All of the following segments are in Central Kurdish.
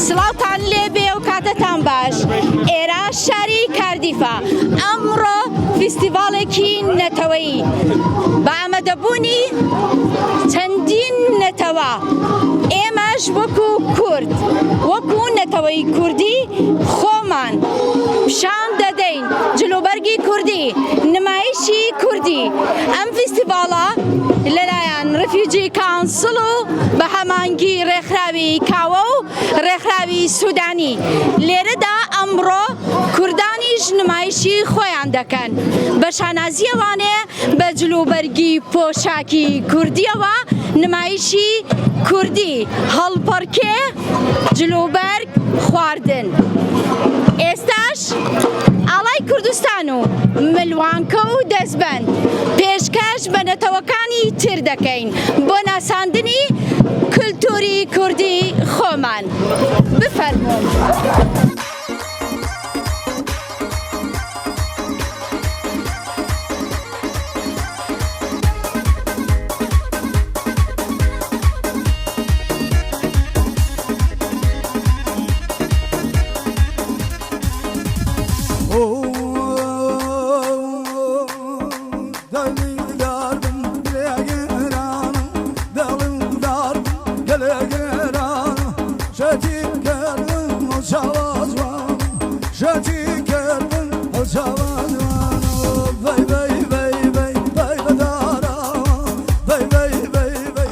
سڵاوتان لێبێ و کاتتان باش. ئێرە شاری کاردیفە. ئەمڕۆ فیستیڤاڵێکی نەتەوەیی بە ئامادەبوونی چەندین نەتەوە. ئێمەش وەکو کورد، وەکو نەتەوەی کوردی خۆمان پیشان دەدەین جلوبەرگی کوردی، نمایشی کوردی. ئەم فیستیڤاڵە لەلایەن ڕفیوجی کاونسڵ و بە هەمانگی ڕێکخراوی کاوە و ڕێکخراوی سوودانی لێرەدا ئەمڕۆ کوردانیش نمایشی خۆیان دەکەن. بە شانازیەوانێ بە جلوبەرگی پۆشاکی کوردیەوە نمایشی کوردی، هەڵپەڕکێ، جلوبەرگ، خواردن. ئێستاش ئاڵای کوردستان و ملوانکە و دەستبەند پێشکەش بە نەتەوەکانی تر دەکەین بۆ ناساندنی کلتوری کوردی خۆمان. بفەرموون.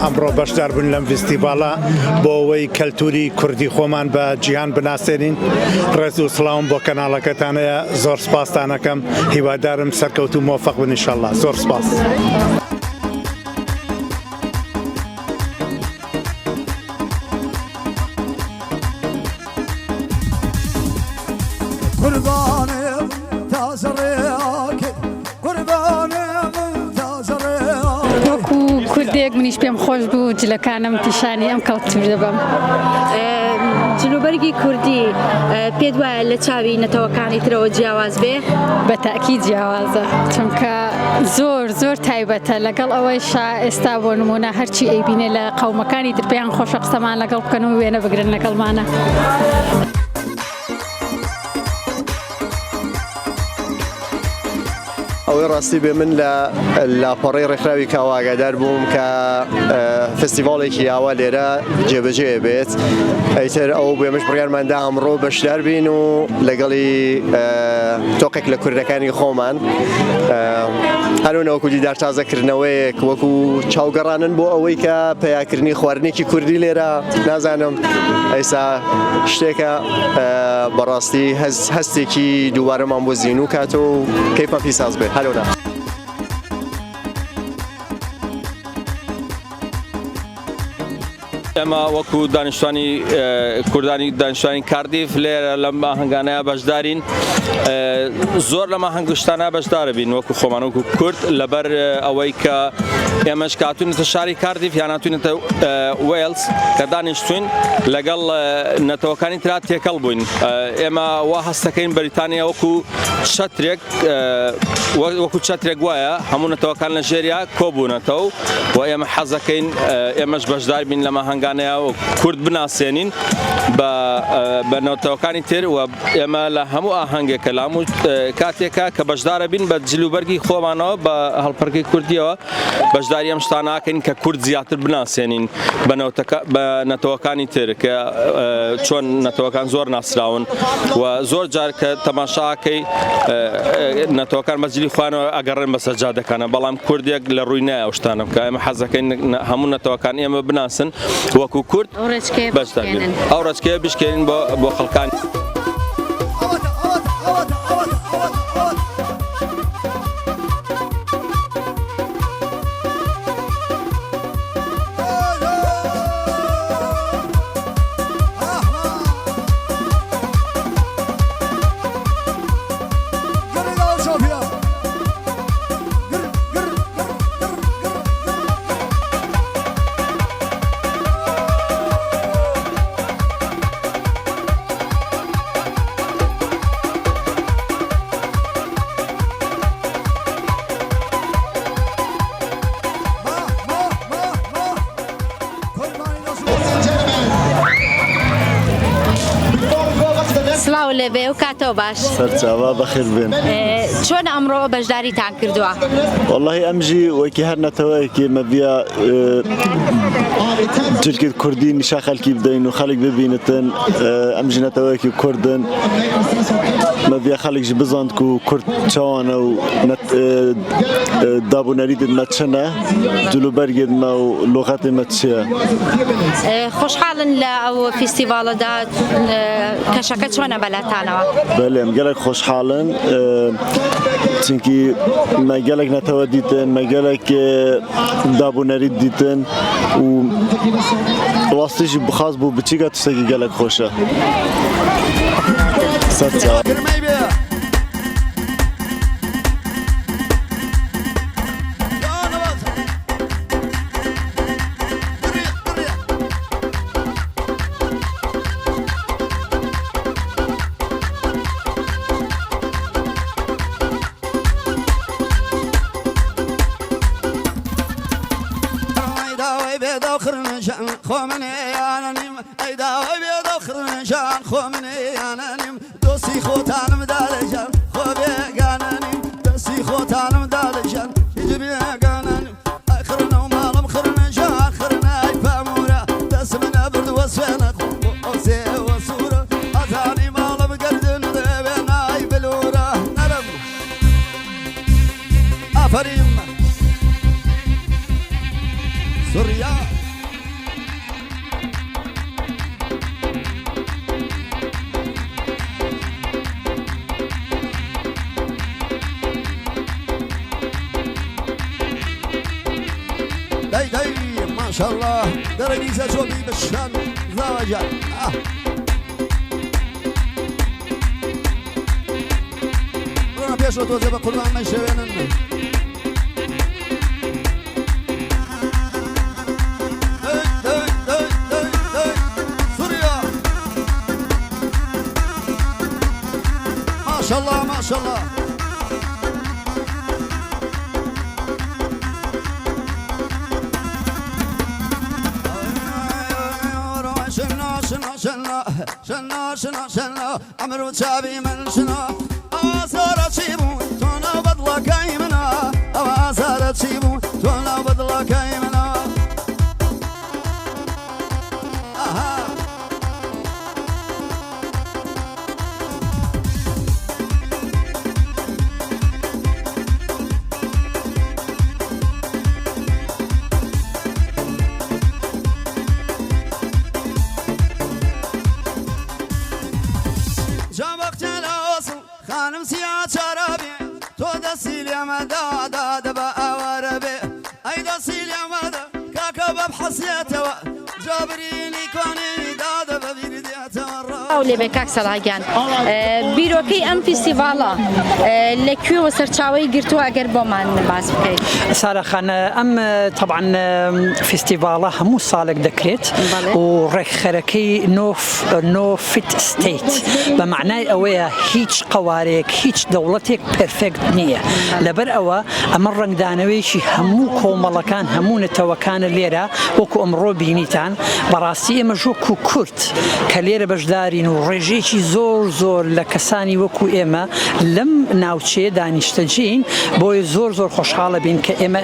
ئەمڕۆ بەشدار بوون لەم فیستیڤاڵە بۆ ئەوەی کەلتوری کوردی خۆمان بە جیهان بناسێنین. ڕێز و سڵاوم بۆ کەناڵەکەتانەیە. زۆر سپاستان دەکەم. هیوادارم سەرکەوت و مۆفەق بن ئینشەڵڵا. زۆر سپاس. کوردێک منیش پێم خۆش بوو جلەکانم پیشانی ئەم کەڵتور دەبم. جلوبەرگی کوردی پێت وایە لە چاوی نەتەوەکانی ترەوە جیاواز بێ؟ بە تاکید جیاوازە، چونکە زۆر تایبەتە لەگەڵ ئەوەیشا ئێستا بۆ نمونە هەرچی ئەیبینێ لە قەومەکانی تر پێیان خۆشە قسەمان لەگەڵ بکەن و وێنە بگرن لەگەڵمانە. ئەوەی ڕاستی بێ من لە لاپەڕەی ڕێکخراوی کاواگادار بووم کە فستیڤاڵێکی ئاوا لێرە جێبەجێ بێت. ئەیتر ئەو بێمەش بڕیارماندا ئەمڕۆ بەشدار بین و لەگەڵی تۆقێک لە کوردەکانی خۆمان هەروەکو دیدار تازەکردنەوەیەک وەکو چاوگەڕانن بۆ ئەوەی کە پەیاکردنی خواردنێکی کوردی لێرە نازانم ئەیسا شتێکە بەڕاستی هەستێکی دووبارەمان بۆ زین و کاتۆ و کەیفمان پیساز بێت. هەلۆنا. ئێمە وەکو دانیشتوانی کوردانی دانیشتوانی کاردیف لێرە لەم ئاهەنگانەیە بەشدارین. زۆر لەمە هەنگشتانە بەشدارە بین وەکو خۆمان وەکو کورد لەبەر ئەوەی کە ئێمەش کاتوونێتە شاری کاردیف یان ناتوینێتە وێلز کە دانیشتوین لەگەڵ نەتەوەکانی ترا تێکەڵ بووین. ئێمە وا هەستەکەین بەریتانیا وەکو چەترێک وایە هەموو نەتەوەکان لە ژێریا کۆبوونەتەوە و ئێمە حەزەکەین ئێمەش بەشدار بین لەمە هەنگانەیە و کورد بناسێنین بە نەتەوەکانی تر و ئێمە لە هەموو ئاهەنگێکە لە هەموو کاتێکە کە بەشدارە بین بە جلوبەرگی خۆمانەوە بە هەڵپەرکەی کوردیەوە بەشداری ئەم شتاناکەین کە کورد زیاتر بناسێنین بە نەتەوەکانی تر کە چۆن نەتەوەکان زۆر ناسراون و زۆر جار کە تەماشاکەی نەتەوەکان مەجلی خوانەوە ئەگەڕێن بە سەجادەکانە بەڵام کوردێک لە ڕووی نایە ئەو شتانە بکە. ئێمە حەزەکەین هەموو نەتەوەکان ئێمە بناسن وەکو کورد بەشدار بین. ئەو ڕێچکەیە بشکێنین بۆ خەڵکانی. چاو لێبێ و کاتەوە باش سەرچاوە بەخێر بێن. چۆن ئەمڕۆ بەشداریتان کردووە؟ والله ئەمژی وەکی هەر نەتەوەیەکی مەبیە چرکت کوردی نیشا خەڵکی بدەین و خەڵک ببینتن ئەمژی نەتەوەیەکی کوردن مەبیە خەڵکیش بزاند و کورد چاوانە و دابوونەریت مەچەنە جلوبەرگێتمە و لۆغەتی مەچیە. خۆشحاڵن لە ئەو فیستیڤالەدا کەشەکە چۆنە بەلاتانەوە؟ بەڵێ گەلێک خۆشحاڵن چونکی مەگەلێک نەتەوە دیتن مەگەلێک دابوونەریت دیتن و ڕاستیشی بخواست بوو بچیکە تشتێکی گەلێک خۆشە. سەرچاوە. ما شاء الله درجة جوبي بالشان زواجا رونا بيشو توزي بقربان ما يشوينن سوريا ما شاء الله ما شاء الله شنو عمرو شابي من شنو أواسر تشيبو تونا بدلا كايمنا أواسر تشيبو تونا بدلا كايمنا خانم سيا شرابي تو دسيلي مدا داد بأوربي أي دسيلي مدا كاكا ببحسيته جابريني كوني داد ببيرديته ئەو لێبێ کاک سەڵاگیان بیرۆکەی ئەم فیستیڤاڵە لەکوێوە سەرچاوەی گرتووە ئەگەر بۆمان باس بکەیت؟ سارەخانە ئەم طبعاً فیستیڤاڵە هەموو ساڵێک دەکرێت و ڕێکخەرەکەی نۆ فیت ستیت بە معنای ئەوەیە هیچ قەوارێک هیچ دەوڵەتێک پرفێکت نییە لەبەر ئەوە ئەمە ڕنگدانەوەیشی هەموو کۆمەڵەکان هەموو نەتەوەکانە لێرە وەکو ئەمڕۆ بینیتان بەڕاستی ئێمە ژۆکو کورد کە لێرە بەشدارین و ڕێژێکی زۆر لە کەسانی وەکو ئێمە لەم ناوچێ دانیشتەجین بۆی زۆر خۆشحاڵە بین کە ئێمە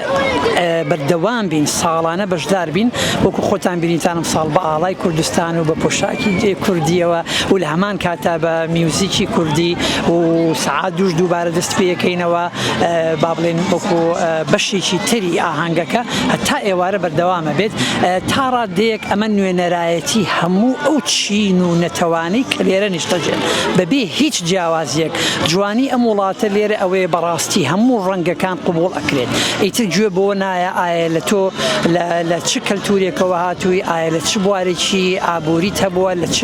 بەردەوام بین ساڵانە بەشدار بین وەکو خۆتان بینیتانم ساڵ بە ئاڵای کوردستان و بە پۆشاکی کوردیەوە و لە هەمان کاتا بە میوزیکی کوردی و سعات دووبارە دەست پێەکەینەوە با بڵێن وەکو بەشێکی تری ئاهەنگەکە هەتا ئێوارە بەردەوامە بێت تا ڕادەیەک ئەمە نوێنەرایەتی هەموو ئەو چین و نەتەوانی کە لێرە نیشتەجێن بەبێ هیچ جیاوازیەک جوانی ئەم وڵاتە لێرە ئەوەیە بەڕاستی هەموو ڕەنگەکان قبول ئەکرێت ئیتر گوێ بۆ نایە ئایا لە تۆ لە چ کەلتورێکەوە هاتووی ئایا لە چ بوارێکی ئابووریت هەبووە لە چ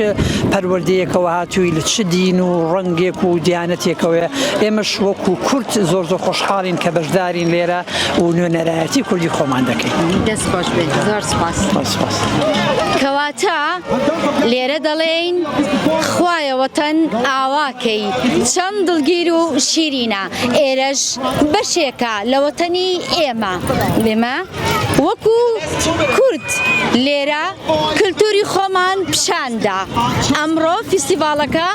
پەروەردەیەکەوە هاتووی لە چ دین و ڕەنگێک و دیانەتێکەوەیە ئێمەش وەکو کورد زۆر خۆشحاڵین کە بەشدارین لێرە و نوێنەرایەتی کوردی خۆمان دەکەین. دەست خۆش بێت زۆر سپاس. کەواتە لێرە دەڵێن خوایە وەتەن ئاواکەی چەند دڵگیر و شیرینە ئێرەش بەشێکە لە وەتەنی ئێمە وەکو کورد لێرە کللتوری خۆمان پیشاندا ئەمڕۆ فیستیڤالەکە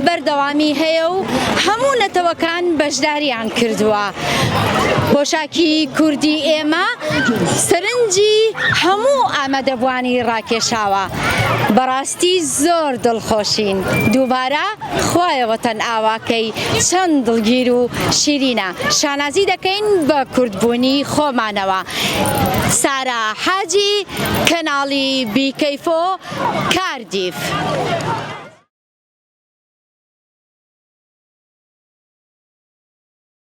بەردەوامی هەیە و هەموو نەتەوەکان بەشداریان کردووە پۆشاکی کوردی ئێمە سەرنجی هەموو ئامادەبوانی ڕاکێشاوە بەڕاستی زۆر دڵخۆشین دووبارە خوایەوەتەن ئاواکەی چەند دڵگیر و شیرینە شانازی دەکەین بە کوردبوونی خۆمانەوە سارا حاجی کەناڵی بیکەیفۆ کاردیف